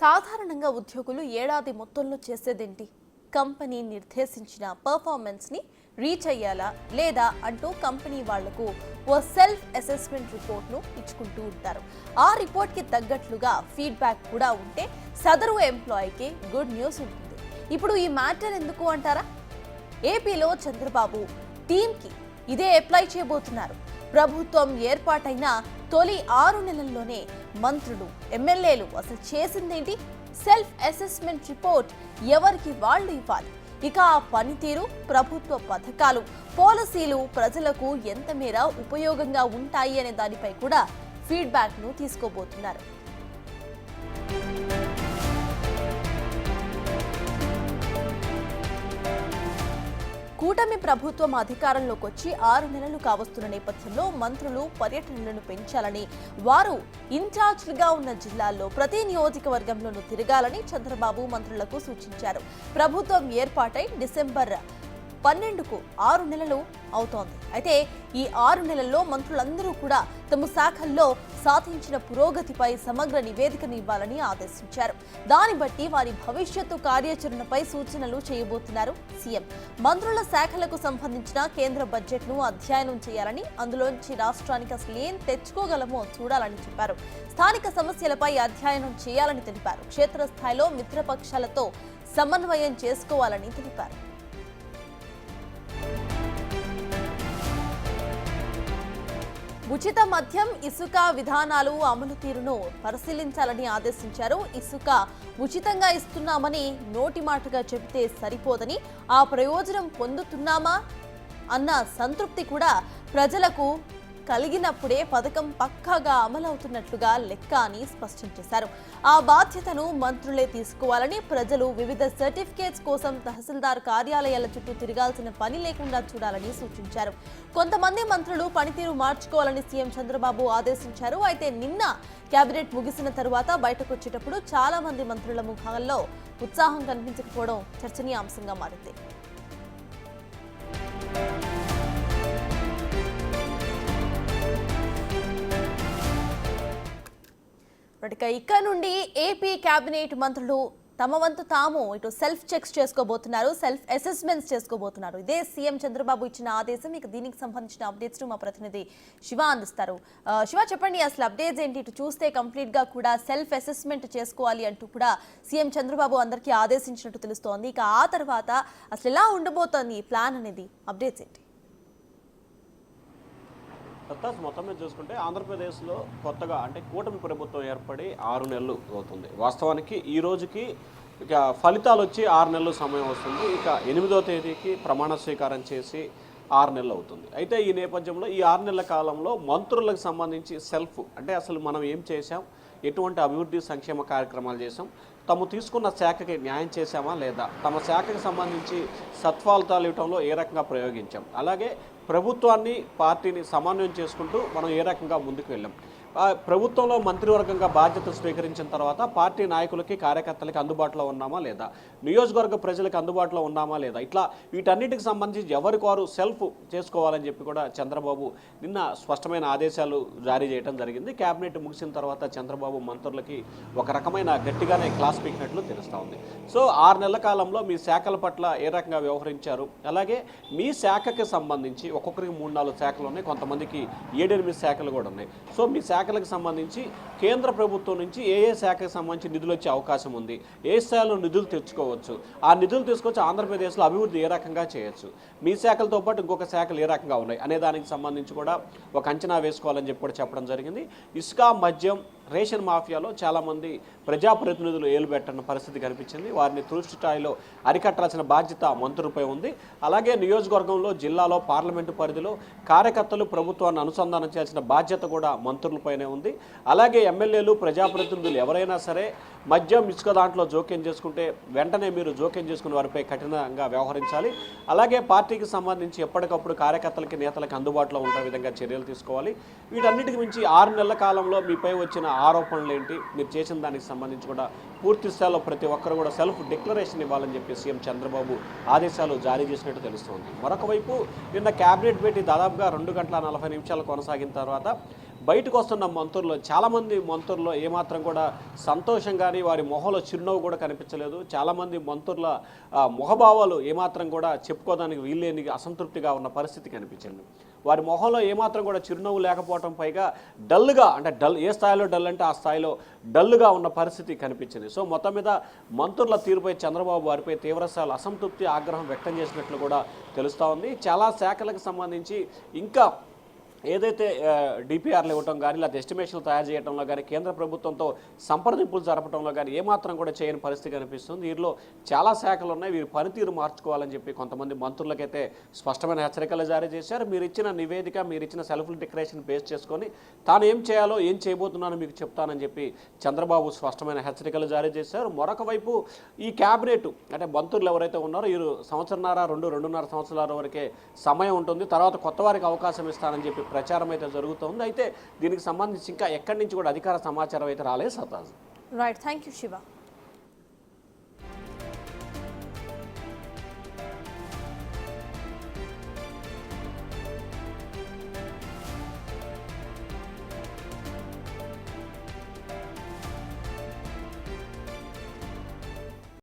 సాధారణంగా ఉద్యోగులు ఏడాది మొత్తంలో చేసేదేంటి? కంపెనీ నిర్దేశించిన పర్ఫార్మెన్స్ని రీచ్ అయ్యాలా లేదా అంటూ కంపెనీ వాళ్లకు ఓ సెల్ఫ్ అసెస్మెంట్ రిపోర్ట్ను ఇచ్చుకుంటూ ఉంటారు. ఆ రిపోర్ట్కి తగ్గట్లుగా ఫీడ్బ్యాక్ కూడా ఉంటే సదరు ఎంప్లాయీకి గుడ్ న్యూస్ ఉంటుంది. ఇప్పుడు ఈ మ్యాటర్ ఎందుకు అంటారా? ఏపీలో చంద్రబాబు టీంకి ఇదే అప్లై చేయబోతున్నారు. ప్రభుత్వం ఏర్పాటైన తొలి 6 నెలల్లోనే మంత్రులు, ఎమ్మెల్యేలు అసలు చేసిందేంటి? సెల్ఫ్ అసెస్మెంట్ రిపోర్ట్ ఎవరికి వాళ్ళు ఇవ్వాలి. ఇక ఆ పనితీరు, ప్రభుత్వ పథకాలు, పాలసీలు ప్రజలకు ఎంత మేర ఉపయోగంగా ఉంటాయి అనే దానిపై కూడా ఫీడ్బ్యాక్ను తీసుకోబోతున్నారు. కూటమి ప్రభుత్వం అధికారంలోకి వచ్చి 6 నెలలు కావస్తున్న నేపథ్యంలో మంత్రులు పర్యటనలను పెంచాలని, వారు ఇన్ఛార్జ్లుగా ఉన్న జిల్లాల్లో ప్రతి నియోజకవర్గంలోనూ తిరగాలని చంద్రబాబు మంత్రులకు సూచించారు. ప్రభుత్వం ఏర్పాటై డిసెంబర్ 12కు 6 నెలలు అవుతోంది. అయితే ఈ 6 నెలల్లో మంత్రులందరూ కూడా తమ శాఖల్లో సాధించిన పురోగతిపై సమగ్ర నివేదికను ఇవ్వాలని ఆదేశించారు. దాన్ని బట్టి వారి భవిష్యత్తు కార్యాచరణపై సూచనలు చేయబోతున్నారు సీఎం. మంత్రుల శాఖలకు సంబంధించిన కేంద్ర బడ్జెట్ను అధ్యయనం చేయాలని, అందులోంచి రాష్ట్రానికి అసలు ఏం తెచ్చుకోగలమో చూడాలని చెప్పారు. స్థానిక సమస్యలపై అధ్యయనం చేయాలని తెలిపారు. క్షేత్రస్థాయిలో మిత్రపక్షాలతో సమన్వయం చేసుకోవాలని తెలిపారు. ఉచిత మద్యం, ఇసుక విధానాలు అమలు తీరును పరిశీలించాలని ఆదేశించారు. ఇసుక ఉచితంగా ఇస్తున్నామని నోటి మాటగా చెబితే సరిపోదని, ఆ ప్రయోజనం పొందుతున్నామా అన్న సంతృప్తి కూడా ప్రజలకు కలిగినప్పుడే పథకం పక్కాగా అమలవుతున్నట్లుగా లెక్క అని స్పష్టం చేశారు. ఆ బాధ్యతను మంత్రులే తీసుకోవాలని, ప్రజలు వివిధ సర్టిఫికేట్స్ కోసం తహసీల్దార్ కార్యాలయాల చుట్టూ తిరగాల్సిన పని లేకుండా చూడాలని సూచించారు. కొంతమంది మంత్రులు పనితీరు మార్చుకోవాలని సీఎం చంద్రబాబు ఆదేశించారు. అయితే నిన్న కేబినెట్ ముగిసిన తరువాత బయటకు వచ్చేటప్పుడు చాలా మంది మంత్రుల ముఖాల్లో ఉత్సాహం కనిపించకపోవడం చర్చనీయాంశంగా మారింది. ఇక్కడ నుండి ఏపీ కేబినెట్ మంత్రులు తమ వంతు తాము ఇటు సెల్ఫ్ చెక్స్ చేసుకోబోతున్నారు, సెల్ఫ్ అసెస్మెంట్స్ చేసుకోబోతున్నారు. ఇదే సీఎం చంద్రబాబు ఇచ్చిన ఆదేశం. ఇక దీనికి సంబంధించిన అప్డేట్స్ మా ప్రతినిధి శివ అందిస్తారు. శివ, చెప్పండి, అసలు అప్డేట్స్ ఏంటి? ఇటు చూస్తే కంప్లీట్ గా కూడా సెల్ఫ్ అసెస్మెంట్ చేసుకోవాలి అంటూ కూడా సీఎం చంద్రబాబు అందరికీ ఆదేశించినట్టు తెలుస్తోంది. ఇక ఆ తర్వాత అసలు ఎలా ఉండబోతోంది ఈ ప్లాన్ అనేది, అప్డేట్స్ ఏంటి? మొత్తం మీద చూసుకుంటే ఆంధ్రప్రదేశ్లో కొత్తగా అంటే కూటమి ప్రభుత్వం ఏర్పడి 6 నెలలు అవుతుంది. వాస్తవానికి ఈ రోజుకి ఇక ఫలితాలు వచ్చి 6 నెలలు సమయం వస్తుంది. ఇక 8వ తేదీకి ప్రమాణ స్వీకారం చేసి 6 నెలలు అవుతుంది. అయితే ఈ నేపథ్యంలో ఈ 6 నెలల కాలంలో మంత్రులకు సంబంధించి సెల్ఫ్ అంటే అసలు మనం ఏం చేశాం, ఎటువంటి అభివృద్ధి సంక్షేమ కార్యక్రమాలు చేశాం, తాము తీసుకున్న శాఖకి న్యాయం చేశామా లేదా, తమ శాఖకి సంబంధించి సత్ఫలితాలు ఇవ్వడంలో ఏ రకంగా ప్రయోగించాం, అలాగే ప్రభుత్వాన్ని పార్టీని సమన్వయం చేసుకుంటూ మనం ఏ రకంగా ముందుకు వెళ్ళాం, ప్రభుత్వంలో మంత్రివర్గంగా బాధ్యత స్వీకరించిన తర్వాత పార్టీ నాయకులకి, కార్యకర్తలకి అందుబాటులో ఉన్నామా లేదా, నియోజకవర్గ ప్రజలకు అందుబాటులో ఉన్నామా లేదా, ఇట్లా వీటన్నిటికి సంబంధించి ఎవరికి వారు సెల్ఫ్ చేసుకోవాలని చెప్పి కూడా చంద్రబాబు నిన్న స్పష్టమైన ఆదేశాలు జారీ చేయడం జరిగింది. కేబినెట్ ముగిసిన తర్వాత చంద్రబాబు మంత్రులకి ఒక రకమైన గట్టిగానే క్లాస్ పీకినట్లు తెలుస్తూ ఉంది. సో 6 నెలల కాలంలో మీ శాఖల పట్ల ఏ రకంగా వ్యవహరించారు, అలాగే మీ శాఖకి సంబంధించి ఒక్కొక్కరికి 3-4 శాఖలు ఉన్నాయి, కొంతమందికి 7-8 శాఖలు కూడా ఉన్నాయి. సో మీ శాఖలకు సంబంధించి కేంద్ర ప్రభుత్వం నుంచి ఏ శాఖకు సంబంధించి నిధులు వచ్చే అవకాశం ఉంది, ఏ స్థాయిలో నిధులు తెచ్చుకోవచ్చు, ఆ నిధులు తీసుకొచ్చి ఆంధ్రప్రదేశ్లో అభివృద్ధి ఏ రకంగా చేయొచ్చు, మీ శాఖలతో పాటు ఇంకొక శాఖలు ఏ రకంగా ఉన్నాయి అనే దానికి సంబంధించి కూడా ఒక అంచనా వేసుకోవాలని చెప్పి కూడా చెప్పడం జరిగింది. ఇసుక, మద్యం, రేషన్ మాఫియాలో చాలామంది ప్రజాప్రతినిధులు ఏలుబెట్టన్న పరిస్థితి కనిపించింది. వారిని పూర్తి స్థాయిలో అరికట్టాల్సిన బాధ్యత మంత్రులపై ఉంది. అలాగే నియోజకవర్గంలో, జిల్లాలో, పార్లమెంటు పరిధిలో కార్యకర్తలు ప్రభుత్వాన్ని అనుసంధానం చేయాల్సిన బాధ్యత కూడా మంత్రులపైనే ఉంది. అలాగే ఎమ్మెల్యేలు, ప్రజాప్రతినిధులు ఎవరైనా సరే మద్యం, ఇసుక దాంట్లో జోక్యం చేసుకుంటే వెంటనే మీరు జోక్యం చేసుకుని వారిపై కఠినంగా వ్యవహరించాలి. అలాగే పార్టీకి సంబంధించి ఎప్పటికప్పుడు కార్యకర్తలకి, నేతలకు అందుబాటులో ఉండే విధంగా చర్యలు తీసుకోవాలి. వీటన్నిటికి మించి 6 నెలల కాలంలో మీపై వచ్చిన ఆరోపణలు ఏంటి, మీరు చేసిన దానికి సంబంధించి కూడా పూర్తి స్థాయిలో ప్రతి ఒక్కరు కూడా సెల్ఫ్ డిక్లరేషన్ ఇవ్వాలని చెప్పి సీఎం చంద్రబాబు ఆదేశాలు జారీ చేసినట్టు తెలుస్తోంది. మరొక వైపు నిన్న కేబినెట్ భేటీ దాదాపుగా 2 గంటల 40 నిమిషాలు కొనసాగిన తర్వాత బయటకు వస్తున్న మంత్రుల్లో చాలామంది మంత్రుల్లో ఏమాత్రం కూడా సంతోషం కానీ వారి మొహంలో చిరునవ్వు కూడా కనిపించలేదు. చాలామంది మంత్రుల ముఖభావాలు ఏమాత్రం కూడా చెప్పుకోవడానికి వీల్లేని అసంతృప్తిగా ఉన్న పరిస్థితి కనిపించింది. వారి మొహంలో ఏమాత్రం కూడా చిరునవ్వు లేకపోవడం, పైగా డల్గా, అంటే ఏ స్థాయిలో డల్ అంటే ఆ స్థాయిలో డల్గా ఉన్న పరిస్థితి కనిపించింది. సో మొత్తం మీద మంత్రుల తీరుపై చంద్రబాబు వారిపై తీవ్రస్థాయిలో అసంతృప్తి, ఆగ్రహం వ్యక్తం చేసినట్లు కూడా తెలుస్తూ ఉంది. చాలా శాఖలకు సంబంధించి ఇంకా ఏదైతే డిపిఆర్లు ఇవ్వటం కానీ, లేకపోతే ఎస్టిమేషన్లు తయారు చేయడంలో కానీ, కేంద్ర ప్రభుత్వంతో సంప్రదింపులు జరపడంలో కానీ ఏమాత్రం కూడా చేయని పరిస్థితి కనిపిస్తుంది. వీరిలో చాలా శాఖలు ఉన్నాయి, వీరి పనితీరు మార్చుకోవాలని చెప్పి కొంతమంది మంత్రులకైతే స్పష్టమైన హెచ్చరికలు జారీ చేశారు. మీరు ఇచ్చిన నివేదిక, మీరు ఇచ్చిన సెల్ఫ్ డిక్లరేషన్ బేస్ చేసుకొని తాను ఏం చేయాలో, ఏం చేయబోతున్నానో మీకు చెప్తానని చెప్పి చంద్రబాబు స్పష్టమైన హెచ్చరికలు జారీ చేశారు. మరొక వైపు ఈ క్యాబినెట్, అంటే మంత్రులు ఎవరైతే ఉన్నారో వీరు సంవత్సరన్నర, రెండున్నర సంవత్సరాల వరకే సమయం ఉంటుంది, తర్వాత కొత్త వారికి అవకాశం ఇస్తానని చెప్పి ప్రచారం అయితే జరుగుతుంది. అయితే దీనికి సంబంధించి ఇంకా ఎక్కడి నుంచి కూడా అధికార సమాచారం అయితే రాలేదు. సతాజ్. Right, thank you Shiva.